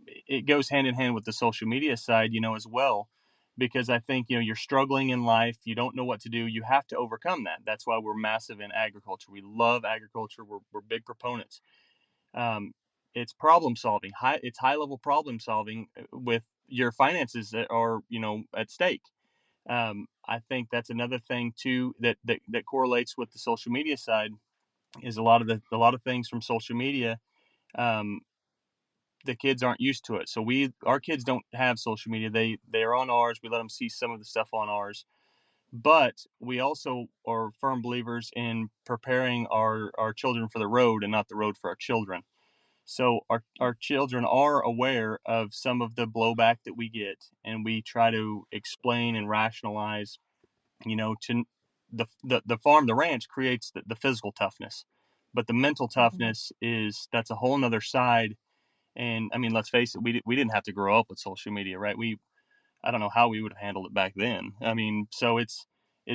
Speaker 3: it goes hand in hand with the social media side, as well. because I think, you're struggling in life, you don't know what to do, you have to overcome that. That's why we're massive in agriculture. We love agriculture. We're big proponents. Um, it's problem solving. It's high level problem solving with your finances that are, at stake. I think that's another thing too that correlates with the social media side is a lot of things from social media. Um, the kids aren't used to it, so our kids don't have social media. They are on ours. We let them see some of the stuff on ours, but we also are firm believers in preparing our children for the road and not the road for our children. So our children are aware of some of the blowback that we get, and we try to explain and rationalize, to the farm, the ranch creates the physical toughness, but the mental toughness that's a whole nother side. And I mean, let's face it, we didn't have to grow up with social media, right? I don't know how we would have handled it back then. I mean, so it's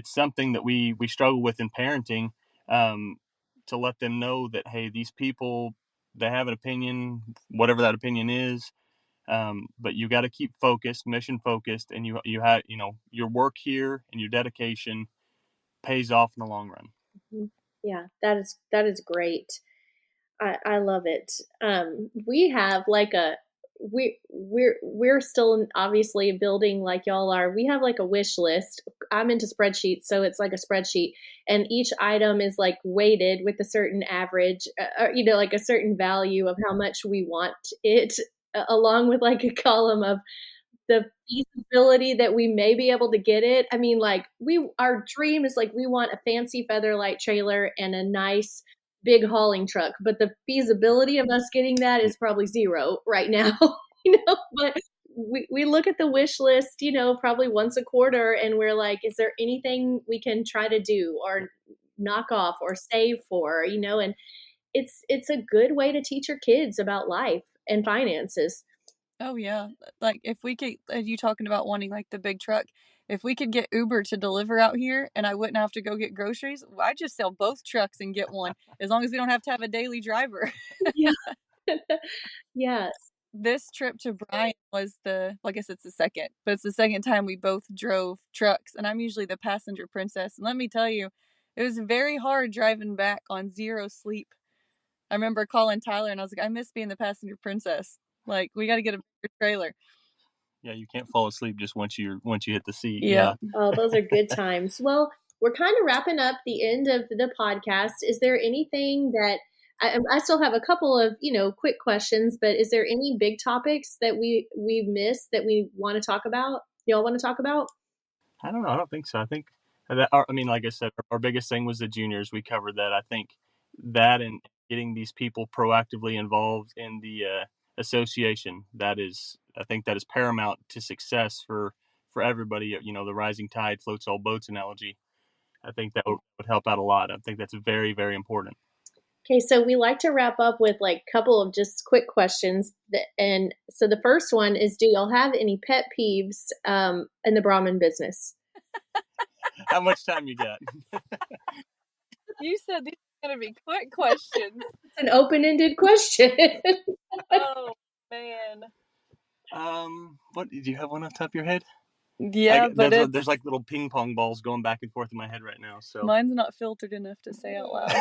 Speaker 3: something that we struggle with in parenting, um, to let them know that, hey, these people, they have an opinion, whatever that opinion is. But you got to keep focused, mission focused, and you have, your work here and your dedication pays off in the long run.
Speaker 2: Yeah, that is great. I love it. We have like we're still obviously building like y'all are. We have like a wish list. I'm into spreadsheets, so it's like a spreadsheet, and each item is like weighted with a certain average, like a certain value of how much we want it, along with like a column of the feasibility that we may be able to get it. I mean, like our dream is like we want a fancy Featherlight trailer and a nice big hauling truck, but the feasibility of us getting that is probably zero right now. But we look at the wish list, probably once a quarter, and we're like, is there anything we can try to do or knock off or save for, and it's a good way to teach your kids about life and finances.
Speaker 4: Oh yeah. Like if we could, you talking about wanting like the big truck, if we could get Uber to deliver out here and I wouldn't have to go get groceries, I'd just sell both trucks and get one as long as we don't have to have a daily driver.
Speaker 2: Yeah. Yes.
Speaker 4: This trip to Bryan was well, I guess it's the second, but it's the second time we both drove trucks, and I'm usually the passenger princess. And let me tell you, it was very hard driving back on zero sleep. I remember calling Tyler and I was like, I miss being the passenger princess. Like, we got to get a bigger trailer.
Speaker 3: Yeah, you can't fall asleep just once you hit the seat.
Speaker 4: Yeah.
Speaker 2: Oh, those are good times. Well, we're kind of wrapping up the end of the podcast. Is there anything that I still have a couple of quick questions, but is there any big topics that we missed that we want to talk about? Y'all want to talk about?
Speaker 3: I don't know. I don't think so. I think I mean, like I said, our biggest thing was the juniors. We covered that. I think that and getting these people proactively involved in the association, I think that is paramount to success for everybody. The rising tide floats all boats analogy. I think that would help out a lot. I think that's very, very important.
Speaker 2: Okay, so we like to wrap up with like a couple of just quick questions. And so the first one is, do y'all have any pet peeves in the Brahmin business?
Speaker 3: How much time you got?
Speaker 4: You said these are going to be quick questions.
Speaker 2: It's an open-ended question.
Speaker 4: Oh, man.
Speaker 3: What, do you have one off the top of your head?
Speaker 4: Yeah, but
Speaker 3: there's like little ping pong balls going back and forth in my head right now. So
Speaker 4: mine's not filtered enough to say out loud.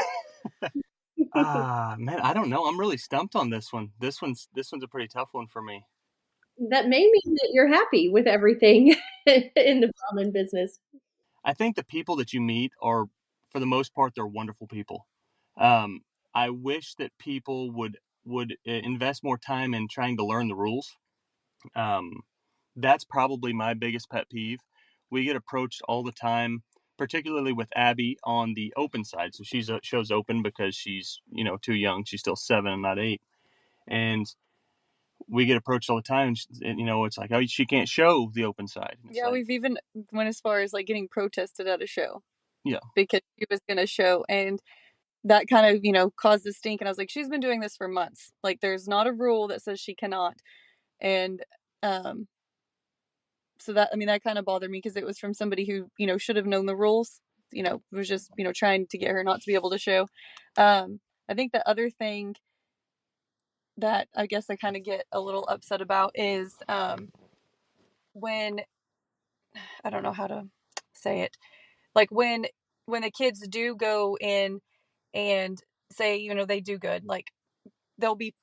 Speaker 3: Man, I don't know. I'm really stumped on this one. This one's a pretty tough one for me.
Speaker 2: That may mean that you're happy with everything in the Brahmin business.
Speaker 3: I think the people that you meet are, for the most part, they're wonderful people. I wish that people would invest more time in trying to learn the rules. That's probably my biggest pet peeve. We get approached all the time, particularly with Abby on the open side. So she's shows open because she's too young. She's still 7 and not 8, and we get approached all the time. And, it's like, oh, she can't show the open side.
Speaker 4: Yeah, like, we've even went as far as like getting protested at a show.
Speaker 3: Yeah,
Speaker 4: because she was going to show, and that kind of caused a stink. And I was like, she's been doing this for months. Like, there's not a rule that says she cannot. And so that kind of bothered me because it was from somebody who should have known the rules. Was just trying to get her not to be able to show. I think the other thing that I guess I kind of get a little upset about is when I don't know how to say it. Like when the kids do go in and say, they do good, like there'll be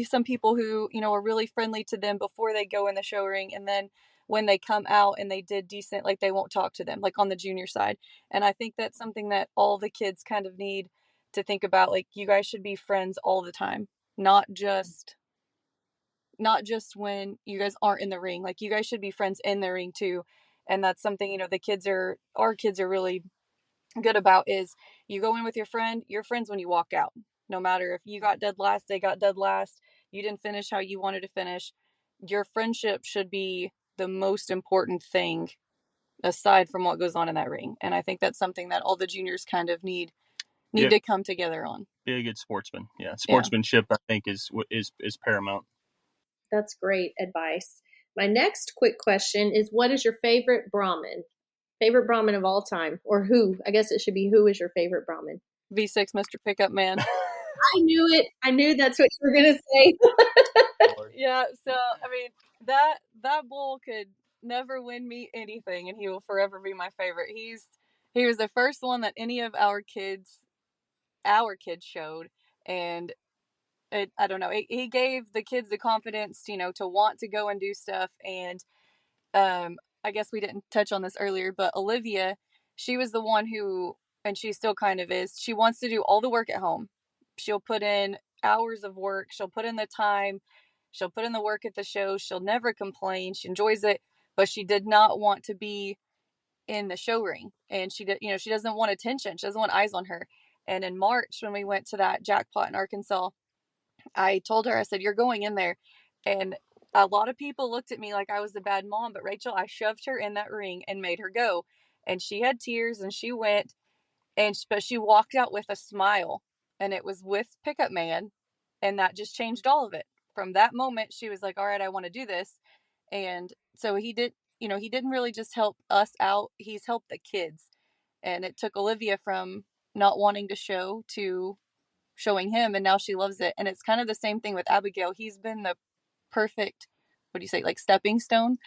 Speaker 4: some people who, are really friendly to them before they go in the show ring, and then when they come out and they did decent, like they won't talk to them, like on the junior side. And I think that's something that all the kids kind of need to think about. Like, you guys should be friends all the time, not just when you guys aren't in the ring. Like, you guys should be friends in the ring too. And that's something, our kids are really good about, is you go in with your friend, you're friends when you walk out. No matter if you got dead last, they got dead last, you didn't finish how you wanted to finish, your friendship should be the most important thing aside from what goes on in that ring. And I think that's something that all the juniors kind of need to come together on.
Speaker 3: Be a good sportsman. Yeah, sportsmanship, I think, is paramount.
Speaker 2: That's great advice. My next quick question is, what is your favorite Brahmin? Favorite Brahmin of all time? Or who? I guess it should be, who is your favorite Brahmin?
Speaker 4: V6, Mr. Pickup Man.
Speaker 2: I knew it. I knew that's what you were going to say.
Speaker 4: Yeah, so, I mean, that bull could never win me anything, and he will forever be my favorite. He was the first one that any of our kids showed, and I don't know, he gave the kids the confidence, to want to go and do stuff. And I guess we didn't touch on this earlier, but Olivia, she was the one who, and she still kind of is, she wants to do all the work at home. She'll put in hours of work, she'll put in the time, she'll put in the work at the show, she'll never complain, she enjoys it, but she did not want to be in the show ring. And she did, she doesn't want attention, she doesn't want eyes on her. And in March, when we went to that jackpot in Arkansas, I told her, I said, you're going in there. And a lot of people looked at me like I was the bad mom, but Rachel, I shoved her in that ring and made her go. And she had tears and she went, but she walked out with a smile, and it was with Pickup Man. And that just changed all of it. From that moment, she was like, all right, I want to do this. And so he didn't really just help us out, he's helped the kids. And it took Olivia from not wanting to show to showing him, and now she loves it. And it's kind of the same thing with Abigail. He's been the perfect, what do you say, like stepping stone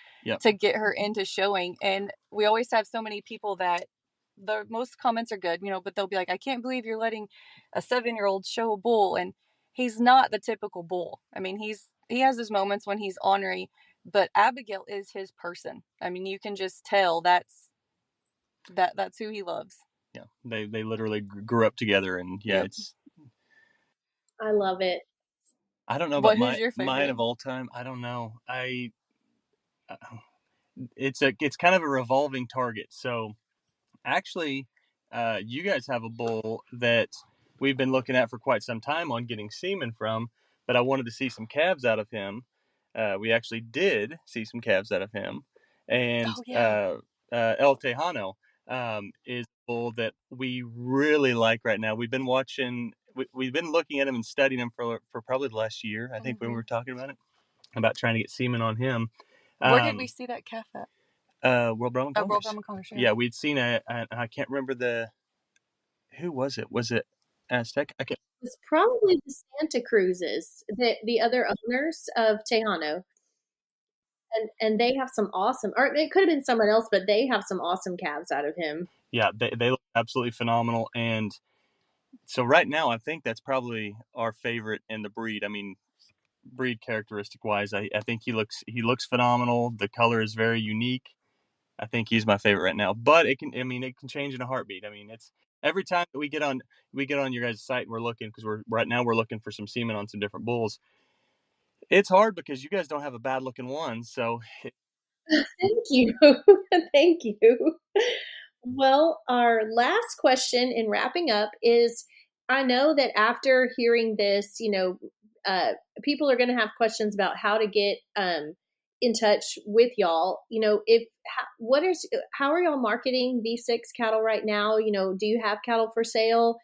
Speaker 4: to get her into showing. And we always have so many people that the most comments are good, but they'll be like, I can't believe you're letting a 7-year-old show a bull. And he's not the typical bull. I mean, he has his moments when he's ornery, but Abigail is his person. I mean, you can just tell that's who he loves.
Speaker 3: Yeah, they literally grew up together, and it's.
Speaker 2: I love it.
Speaker 3: I don't know about mine of all time. I don't know. It's kind of a revolving target. So actually, you guys have a bull that we've been looking at for quite some time on getting semen from, but I wanted to see some calves out of him. We actually did see some calves out of him, and El Tejano is a bull that we really like right now. We've been watching. We've been looking at him and studying him for probably the last year. I think when we were talking about trying to get semen on him.
Speaker 4: Where did we see that calf at?
Speaker 3: World Brahman Congress.
Speaker 4: World Brahman Congress.
Speaker 3: Yeah, we'd seen I can't remember who was it? Was it Aztec?
Speaker 2: It's probably the Santa Cruzes, the other owners of Tejano. And they have some awesome, or it could have been someone else, but they have some awesome calves out of him.
Speaker 3: Yeah, they look absolutely phenomenal. And so right now, I think that's probably our favorite in the breed. I mean, breed characteristic wise, I think he looks phenomenal. The color is very unique. I think he's my favorite right now. But it can change in a heartbeat. I mean, it's every time that we get on your guys' site and we're looking, because we're looking for some semen on some different bulls. It's hard because you guys don't have a bad looking one. So
Speaker 2: thank you. Thank you. Well, our last question in wrapping up is, I know that after hearing this, people are going to have questions about how to get in touch with y'all. How are y'all marketing V6 cattle right now? Do you have cattle for sale?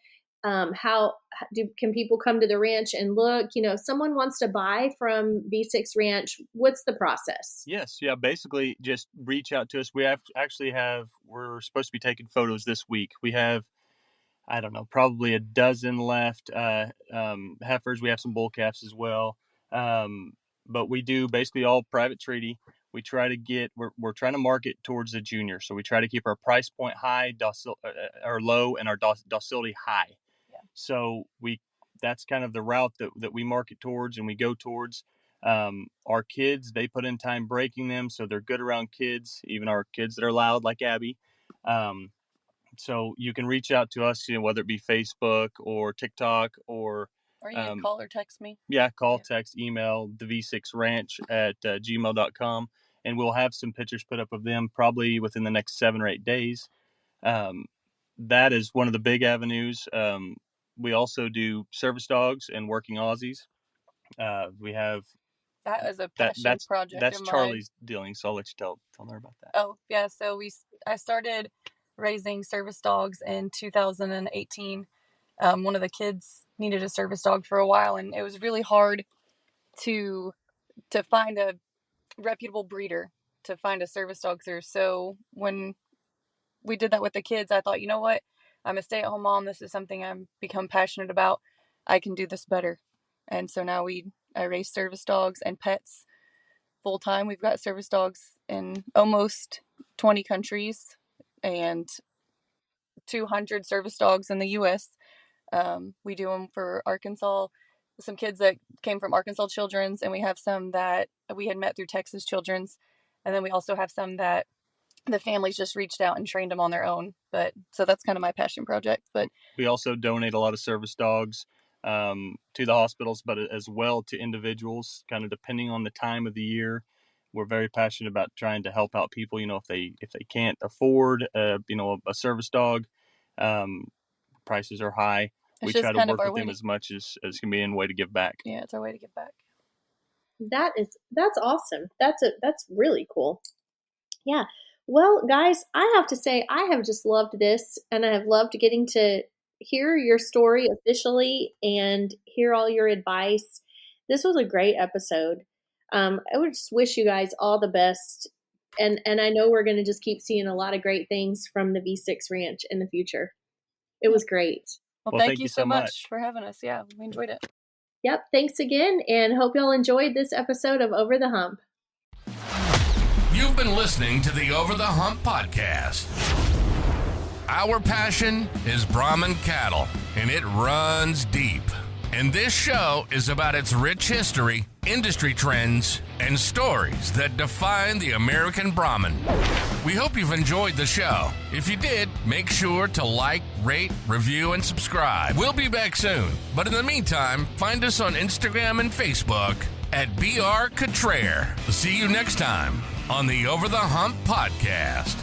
Speaker 2: Can people come to the ranch and look? If someone wants to buy from V6 Ranch, what's the process?
Speaker 3: Yes, yeah, basically just reach out to us. We're supposed to be taking photos this week. We have, I don't know, probably a dozen left. Heifers. We have some bull calves as well. But we do basically all private treaty. we try to get, we're trying to market towards the junior. So we try to keep our price point high, or low, and our docility high.
Speaker 4: Yeah.
Speaker 3: So that's kind of the route that we market towards and we go towards. Our kids, they put in time breaking them, so they're good around kids, even our kids that are loud like Abby. So you can reach out to us, whether it be Facebook or TikTok or
Speaker 4: you can call or text me.
Speaker 3: Yeah, call, text, email, the V6Ranch at gmail.com, and we'll have some pictures put up of them probably within the next 7 or 8 days. That is one of the big avenues. We also do service dogs and working Aussies. We have
Speaker 4: that is a passion project.
Speaker 3: That's Charlie's dealing, so I'll let you tell her about that.
Speaker 4: Oh yeah, so I started raising service dogs in 2018. One of the kids needed a service dog for a while, and it was really hard to find a reputable breeder to find a service dog through. So when we did that with the kids, I thought, you know what? I'm a stay-at-home mom. This is something I'm become passionate about. I can do this better. And so now I raise service dogs and pets full time. We've got service dogs in almost 20 countries and 200 service dogs in the U.S. We do them for Arkansas, some kids that came from Arkansas Children's, and we have some that we had met through Texas Children's. And then we also have some that the families just reached out and trained them on their own. So that's kind of my passion project. But
Speaker 3: we also donate a lot of service dogs to the hospitals, but as well to individuals, kind of depending on the time of the year. We're very passionate about trying to help out people, if they can't afford, a service dog, prices are high. We try to work with them as much as can be in a way to give back.
Speaker 4: Yeah, it's our way to give back.
Speaker 2: That's awesome. That's really cool. Yeah. Well, guys, I have to say I have just loved this, and I have loved getting to hear your story officially and hear all your advice. This was a great episode. I would just wish you guys all the best. And I know we're going to just keep seeing a lot of great things from the V6 Ranch in the future. It was great.
Speaker 4: Well, thank you so much for having us. Yeah, we enjoyed it.
Speaker 2: Yep. Thanks again. And hope y'all enjoyed this episode of Over the Hump.
Speaker 1: You've been listening to the Over the Hump podcast. Our passion is Brahman cattle, and it runs deep. And this show is about its rich history, industry trends, and stories that define the American Brahman. We hope you've enjoyed the show. If you did, make sure to like, rate, review, and subscribe. We'll be back soon. But in the meantime, find us on Instagram and Facebook at BR Cottrell. See you next time on the Over the Hump podcast.